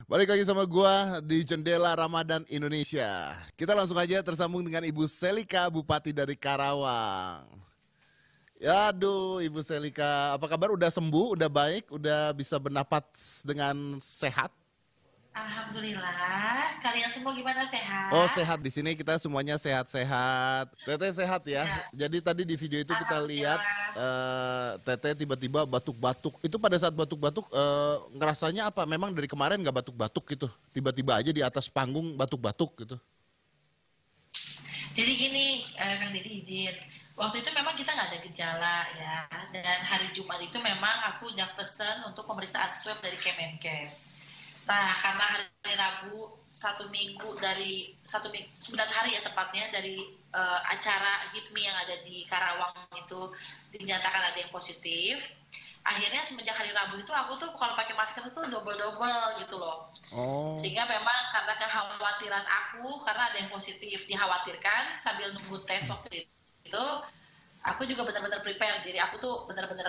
Balik lagi sama gua di Jendela Ramadan Indonesia. Kita langsung aja tersambung dengan Ibu Selika, Bupati dari Karawang. Ya, aduh, Ibu Selika, apa kabar? Udah sembuh, udah baik, udah bisa bernapas dengan sehat? Alhamdulillah, kalian semua gimana Oh, sehat? sehat di sini kita semuanya sehat-sehat. Teteh sehat ya. Ya, Jadi tadi di video itu kita lihat Alhamdulillah. Teteh tiba-tiba batuk-batuk. Itu pada saat batuk-batuk ngerasanya apa? Memang dari kemarin nggak batuk-batuk gitu. Tiba-tiba aja di atas panggung batuk-batuk gitu. Jadi gini, Kang Deddy izin. Waktu itu memang kita nggak ada gejala ya, dan hari Jumat itu memang aku udah pesen untuk pemeriksaan swab dari Kemenkes. Nah, karena hari Rabu satu minggu 9 hari ya tepatnya dari acara HIPMI yang ada di Karawang itu dinyatakan ada yang positif. Akhirnya semenjak hari Rabu itu aku tuh kalau pakai masker itu double-double gitu loh. Oh, Sehingga memang karena kekhawatiran aku karena ada yang positif dikhawatirkan sambil nunggu tes waktu itu aku juga benar-benar prepare diri aku tuh benar-benar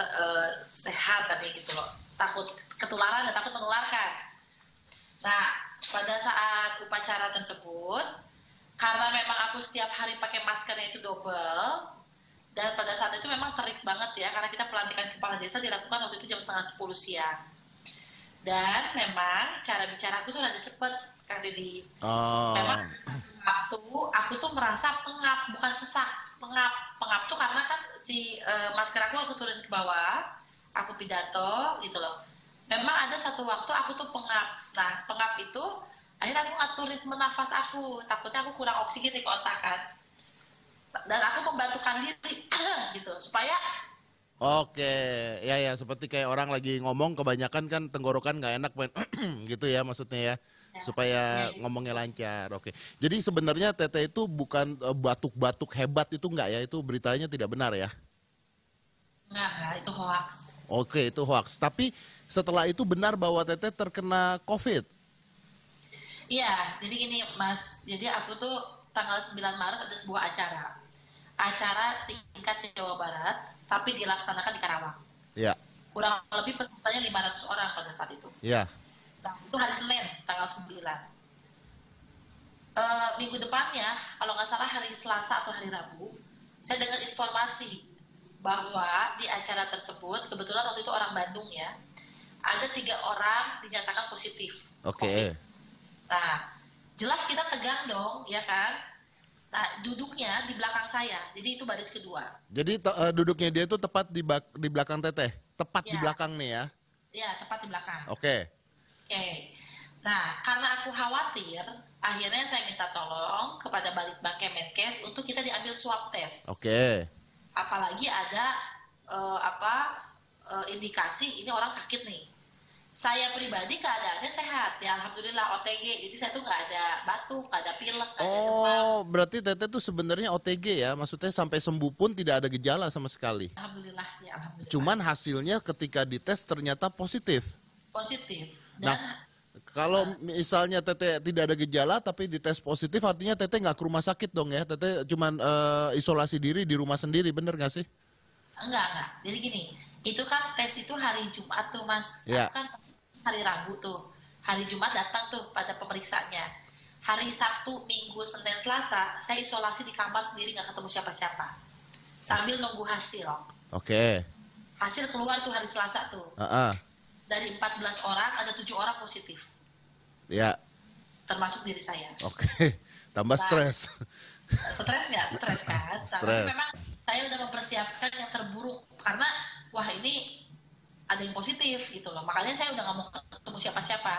sehat tadi gitu loh, takut ketularan dan takut menularkan. Nah, pada saat upacara tersebut karena memang aku setiap hari pakai maskernya itu double, dan pada saat itu memang terik banget ya karena kita pelantikan kepala desa dilakukan waktu itu jam setengah 10 siang. Dan memang cara bicaraku tuh rada cepet, Kak Didi. Memang oh, waktu aku tuh merasa pengap, bukan sesak, pengap. Pengap tuh karena kan si masker aku turun ke bawah, aku pidato gitu loh. Memang ada satu waktu aku tuh pengap. Nah, pengap itu akhirnya aku ngatur ritme nafas aku. Takutnya aku kurang oksigen di otak kan. Dan aku membantukan diri gitu supaya oke. Ya ya, seperti kayak orang lagi ngomong kebanyakan kan tenggorokan nggak enak, gitu ya maksudnya ya. ya, ya, Supaya ya. ngomongnya lancar. Oke. Jadi sebenarnya Teteh itu bukan batuk-batuk hebat itu nggak ya? Itu beritanya tidak benar ya? Enggak, itu hoax. Oke, itu hoax. Tapi setelah itu benar bahwa Teteh terkena COVID. Iya, jadi gini Mas, jadi aku tuh tanggal 9 Maret ada sebuah acara. Acara tingkat Jawa Barat, tapi dilaksanakan di Karawang. Ya, Kurang lebih pesertanya 500 orang pada saat itu. ya. Nah, itu hari Senin, tanggal 9. Minggu depannya, kalau nggak salah hari Selasa atau hari Rabu, saya dengar informasi bahwa di acara tersebut, kebetulan waktu itu orang Bandung ya, ada 3 orang dinyatakan positif COVID. Oke. Nah, jelas kita tegang dong, ya kan? Nah, duduknya di belakang saya, jadi itu baris kedua. Jadi duduknya dia itu tepat di belakang Teteh. Tepat di Ya, belakang nih ya. ya tepat di belakang. Oke. Oke. Nah, karena aku khawatir, akhirnya saya minta tolong kepada Balitbang Kemenkes untuk kita diambil swab test. Oke. Apalagi ada indikasi ini orang sakit nih. Saya pribadi keadaannya sehat, ya alhamdulillah OTG. Jadi saya tuh nggak ada batuk, nggak ada pilek, nggak ada demam. Oh, berarti Teteh tuh sebenarnya OTG ya. Maksudnya sampai sembuh pun tidak ada gejala sama sekali. Alhamdulillah, ya alhamdulillah. Cuman hasilnya ketika dites ternyata positif. Positif Nah, dan kalau misalnya Teteh tidak ada gejala tapi dites positif artinya Teteh nggak ke rumah sakit dong ya. Teteh cuman isolasi diri di rumah sendiri, bener nggak sih? enggak. Jadi gini, itu kan tes itu hari Jumat tuh Mas. Aku Ya. kan hari Rabu tuh. Hari Jumat datang tuh pada pemeriksaannya. Hari Sabtu, Minggu, Senin, Selasa, saya isolasi di kamar sendiri nggak ketemu siapa-siapa. Sambil nunggu hasil. Oke. Hasil keluar tuh hari Selasa tuh. Heeh. Dari 14 orang, ada 7 orang positif. Ya. Termasuk diri saya. Oke. Tambah Nah, stres. stres nggak? Stres kan? Tapi Stres. memang saya udah mempersiapkan yang terburuk. Karena, wah ini ada yang positif gitu loh. Makanya saya udah nggak mau ketemu siapa-siapa.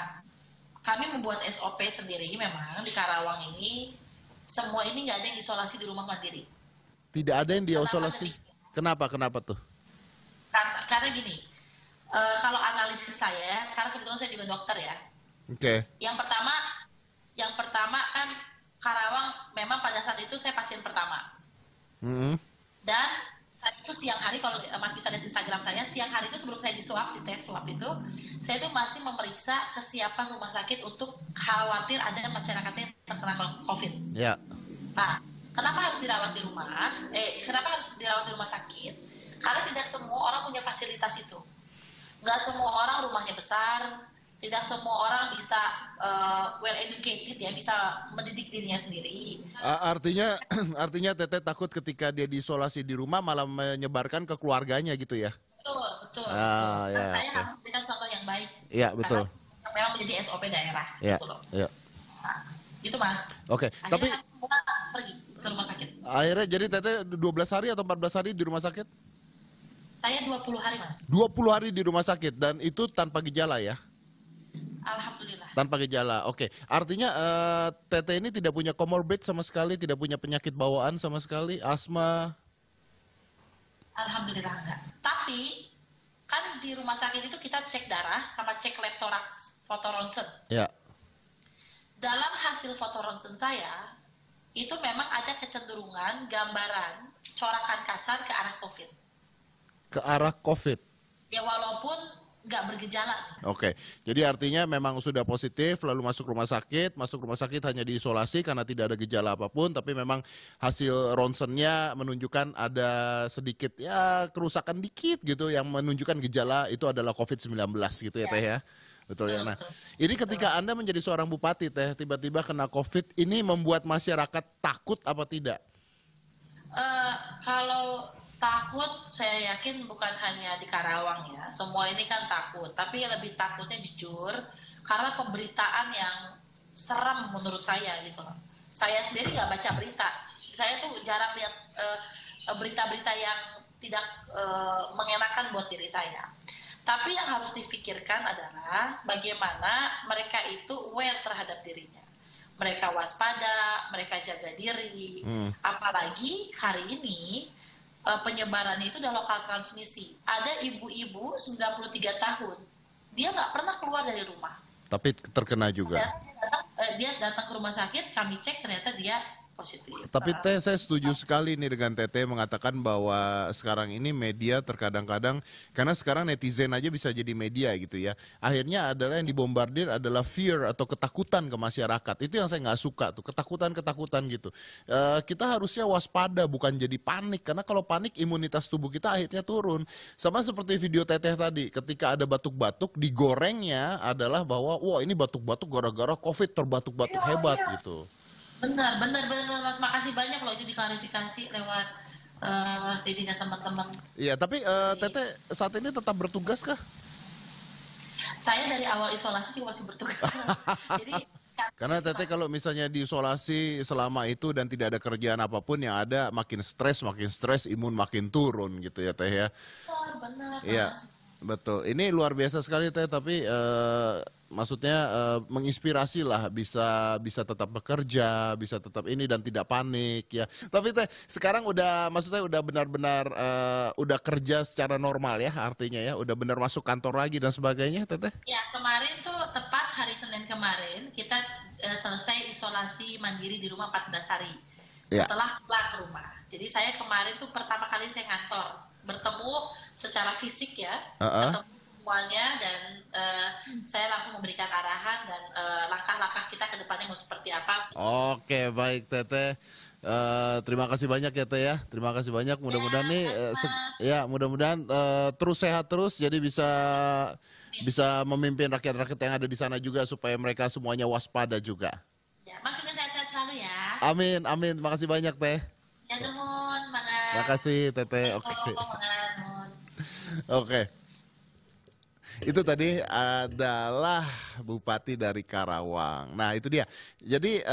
Kami membuat SOP sendiri memang di Karawang ini. Semua ini nggak ada yang isolasi di rumah mandiri. Tidak ada yang Kenapa diisolasi. demikian? Kenapa? Kenapa tuh? Karena gini, kalau analisis saya, karena kebetulan saya juga dokter ya. Oke. Yang pertama, yang pertama kan Karawang memang pada saat itu saya pasien pertama. Mm-mm. Dan saat itu siang hari, kalau Mas bisa lihat Instagram saya, siang hari itu sebelum saya di tes swab itu, saya itu masih memeriksa kesiapan rumah sakit untuk khawatir ada masyarakatnya yang terkena COVID. Ya. Nah, kenapa harus dirawat di rumah? Kenapa harus dirawat di rumah sakit? Karena tidak semua orang punya fasilitas itu. Nggak semua orang rumahnya besar, Tidak semua orang bisa well educated ya, bisa mendidik dirinya sendiri. Artinya artinya Teteh takut ketika dia diisolasi di rumah malah menyebarkan ke keluarganya gitu ya? Betul, betul, betul. Ah, Kan ya, saya oke. harus memberikan contoh yang baik. Iya, Karena betul. memang menjadi SOP daerah, Iya, gitu loh. iya. Nah, gitu Mas. Oke, tapi Akhirnya kami semua pergi ke rumah sakit. akhirnya jadi Teteh 12 hari atau 14 hari di rumah sakit? Saya 20 hari Mas. 20 hari di rumah sakit dan itu tanpa gejala ya? Alhamdulillah. Tanpa gejala. Oke. Artinya Teteh ini tidak punya comorbid sama sekali, tidak punya penyakit bawaan sama sekali, asma. Alhamdulillah enggak. Tapi kan di rumah sakit itu kita cek darah sama cek lab toraks, foto ronsen. Ya. Dalam hasil foto ronsen saya, itu memang ada kecenderungan gambaran corakan kasar ke arah COVID. Ke arah COVID. Ya walaupun nggak bergejala. Oke, jadi artinya memang sudah positif lalu masuk rumah sakit hanya diisolasi karena tidak ada gejala apapun, tapi memang hasil ronsennya menunjukkan ada sedikit ya kerusakan dikit gitu yang menunjukkan gejala itu adalah COVID-19 gitu ya Teh ya. Betul ya. Nah, ini ketika Anda menjadi seorang bupati Teh, tiba-tiba kena COVID, ini membuat masyarakat takut apa tidak? Kalau takut, saya yakin bukan hanya di Karawang ya. Semua ini kan takut. Tapi lebih takutnya jujur karena pemberitaan yang seram menurut saya gitu loh. Saya sendiri nggak baca berita. Saya tuh jarang lihat berita-berita yang tidak mengenakan buat diri saya. Tapi yang harus difikirkan adalah bagaimana mereka itu aware terhadap dirinya. Mereka waspada, mereka jaga diri. Apalagi hari ini penyebaran itu udah lokal transmisi. Ada ibu-ibu 93 tahun, dia nggak pernah keluar dari rumah. Tapi terkena juga. Dia datang ke rumah sakit, kami cek ternyata dia positif. Tapi Teh, saya setuju sekali nih dengan Teteh mengatakan bahwa sekarang ini media terkadang-kadang, karena sekarang netizen aja bisa jadi media gitu ya. Akhirnya adalah yang dibombardir adalah fear atau ketakutan ke masyarakat. Itu yang saya nggak suka tuh, ketakutan-ketakutan gitu. Kita harusnya waspada bukan jadi panik, karena kalau panik imunitas tubuh kita akhirnya turun. Sama seperti video Teteh tadi, ketika ada batuk-batuk, digorengnya adalah bahwa wah ini batuk-batuk gara-gara COVID terbatuk-batuk hebat gitu. Benar Mas, makasih banyak loh itu diklarifikasi lewat Mas Didi dan teman-teman. Iya, tapi Teteh saat ini tetap bertugas kah? Saya dari awal isolasi juga masih bertugas. Jadi karena Teteh kalau misalnya diisolasi selama itu dan tidak ada kerjaan apapun yang ada makin stres, imun makin turun gitu ya Teh ya. Benar. Iya, betul. Ini luar biasa sekali Teh, tapi maksudnya menginspirasi lah, bisa tetap bekerja, bisa tetap ini dan tidak panik ya. Tapi Teh sekarang maksudnya udah benar-benar udah kerja secara normal ya artinya ya, udah benar masuk kantor lagi dan sebagainya Teteh. Ya kemarin tuh tepat hari Senin kemarin kita selesai isolasi mandiri di rumah 14 hari setelah pulang ke rumah. Jadi saya kemarin tuh pertama kali saya ngantor, bertemu secara fisik ya, ketemu semuanya dan saya langsung memberikan arahan dan langkah-langkah kita ke depannya mau seperti apa. Oke, baik Teteh. Terima kasih banyak ya Teh ya. Terima kasih banyak. Mudah-mudahan nih mudah-mudahan terus sehat terus jadi bisa memimpin rakyat-rakyat yang ada di sana juga supaya mereka semuanya waspada juga. Ya, Mas juga sehat-sehat selalu ya. Amin, amin. Makasih banyak Teh. Ya nuhun, mangan. Makasih Teteh. Oke. Oke. Itu tadi adalah Bupati dari Karawang. Nah itu dia. Jadi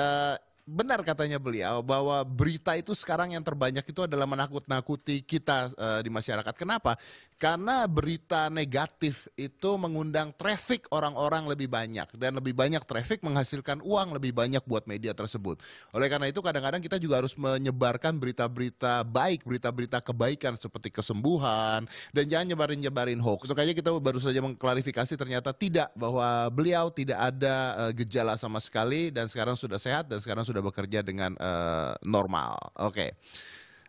benar katanya beliau bahwa berita itu sekarang yang terbanyak itu adalah menakut-nakuti kita di masyarakat. Kenapa? Karena berita negatif itu mengundang traffic orang-orang lebih banyak. Dan lebih banyak traffic menghasilkan uang lebih banyak buat media tersebut. Oleh karena itu kadang-kadang kita juga harus menyebarkan berita-berita baik, berita-berita kebaikan seperti kesembuhan. Dan jangan nyebarin hoax. Makanya kita baru saja mengklarifikasi ternyata tidak, bahwa beliau tidak ada gejala sama sekali dan sekarang sudah sehat dan sekarang sudah bekerja dengan normal. Oke.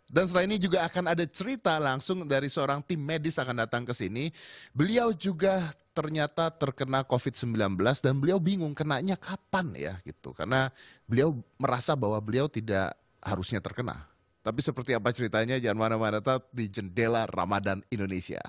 Dan setelah ini juga akan ada cerita langsung dari seorang tim medis akan datang ke sini. Beliau juga ternyata terkena COVID-19 dan beliau bingung kenanya kapan ya gitu. Karena beliau merasa bahwa beliau tidak harusnya terkena. Tapi seperti apa ceritanya jangan mana-mana, tetap di Jendela Ramadan Indonesia.